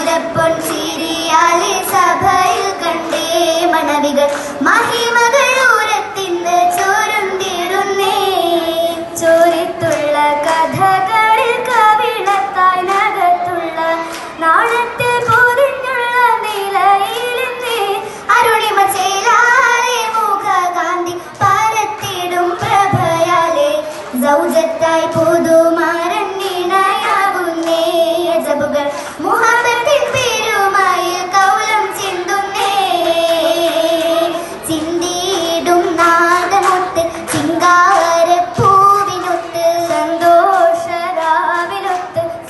മധുരപ്പൊൻ ചിരിയാലെ സഭയിൽ കണ്ടേ മണവികൾ മഹിമകൾ ഉരത്തിന്ന് ചോരുണ്ടിടുന്നേ. ചോരിത്തുള്ള കഥകളിൽ കവിളത്തായി നകത്തുള്ള നാണത്തെ പൊതിഞ്ഞുള്ള നിലയിലെന്നേ അരുണിമ ചേലാലെ മുഖകാന്തി പരത്തിടും പ്രഭയാലെ സൗജത്തായി പുതുമാരൻ ഇണയാകുന്നേ. അജബുകൾ മുഹബത്തിൻ പെരുമായി കൗലം ചിന്തുന്നേ. ചിന്തിയിടും നാദമൊത്ത് ചിങ്കാരപ്പൂവിനൊത്ത് സന്തോഷരാവിനൊത്ത്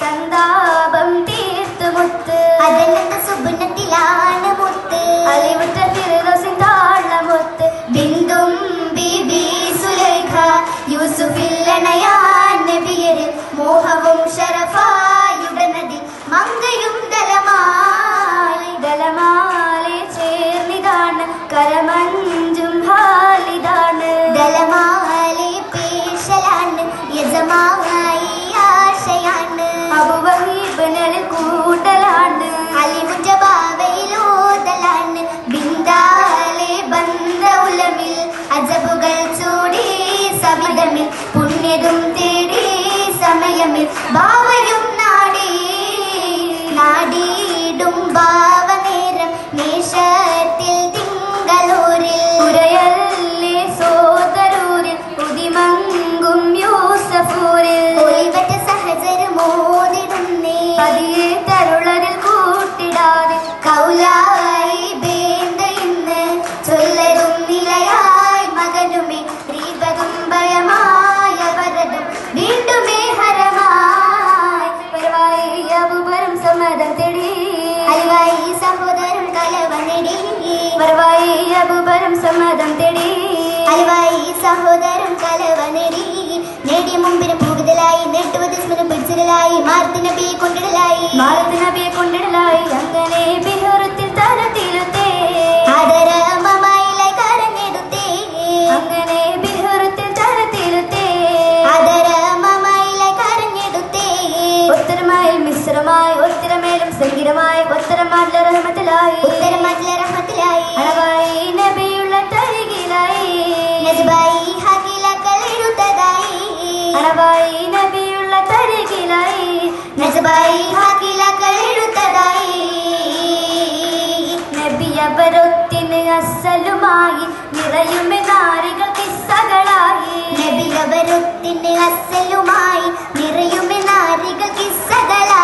സന്താപം തീർത്തുമൊത്ത് അതിനകത്ത് സുബുനത്തിലാണ് മുത്ത് അലിവുറ്റ തിരുദോസിൻ താളമൊത്ത് ബിന്ദും ബിബി സുലൈഖ യൂസുഫില്ലണയാൻ നബിയരിൽ മോഹവും ശരഫായുടനതിൽ മങ്കയും ദലമാലെ ചേർന്നിതാണ് കരമഞ്ചും ഹാലിതാണ് ദലമാലെ പേശലാണ് യജമായി ആശയാണ് അബുവഹീബിനിൽ കൂട്ടലാണ് അലിവുറ്റ ബാവയിലൂതലാണ് ബിന്ദാലെ ബന്ധ ഉലമിൽ അജബുകൾ ചൂടി സവിധമിൽ പുണ്യതും തേടി സമയമിൽ ഭാവയും നാടിയിടും ഭാവനേരം നേശത്തിൽ തിങ്കളൂരിൽ ഉരയല്ലേ സോദരൂരിൽ ഉദിമങ്കും യൂസഫൂരിൽ ഒളിവറ്റ സഹചര് മോതിടുന്നേ പതിയെ തരുളരിൽ കൂട്ടിടാതെ കൗലായി ബേന്ത ഇന്ന് ചൊല്ലരും നിലയായി മകനുമേ ദീപകം ഭയമായ വരതും വീണ്ടുമേ ഹരമായി പരവായി അബുബരം സമ്മതം തേടി അലിവായി സഹോദരൻ കലവനെടി പരവായി അബുബരം സമ്മതം തേടി അലിവായി സഹോദരൻ കലവനെടി നേടിയ മുമ്പിന് പൂകുതലായി നെട്ടുവത് സ്മരം പിടിച്ചിടലായി മാർത്തി നബിയെ കൊണ്ടിടലായി അങ്ങനെ ബിഹുറത്തിൽ തരത്തിലുത്തേ ആദരമമായിലായി കരഞ്ഞെടുത്തേ അങ്ങനെ ബിഹുറത്തിൽ തരത്തിലുത്തേ ആദരമമായിലായി കരഞ്ഞെടുത്തേ ഉത്തരമായി മിശ്രമായി ഉത്തരമേലും സംഗീതമായി ഉത്തരമാറ്റിലെ റഹ്മത്തിലായി അളവായി നബിയുള്ള തരികിലായി നജ്ബായി ഹഖിലകൾ എഴുത്തതായി അളവായി നബിയുള്ള തരികിലായി നജ്ബായി ഹഖിലകൾ എഴുത്തതായി നബിയവരൊത്തിന് അസലുമായി നിറയുമെ നാരികൾ കിസ്സകളായി നബിയവരൊത്തിന് അസലുമായി നിറയുമെ നാരികൾ കിസ്സകളായി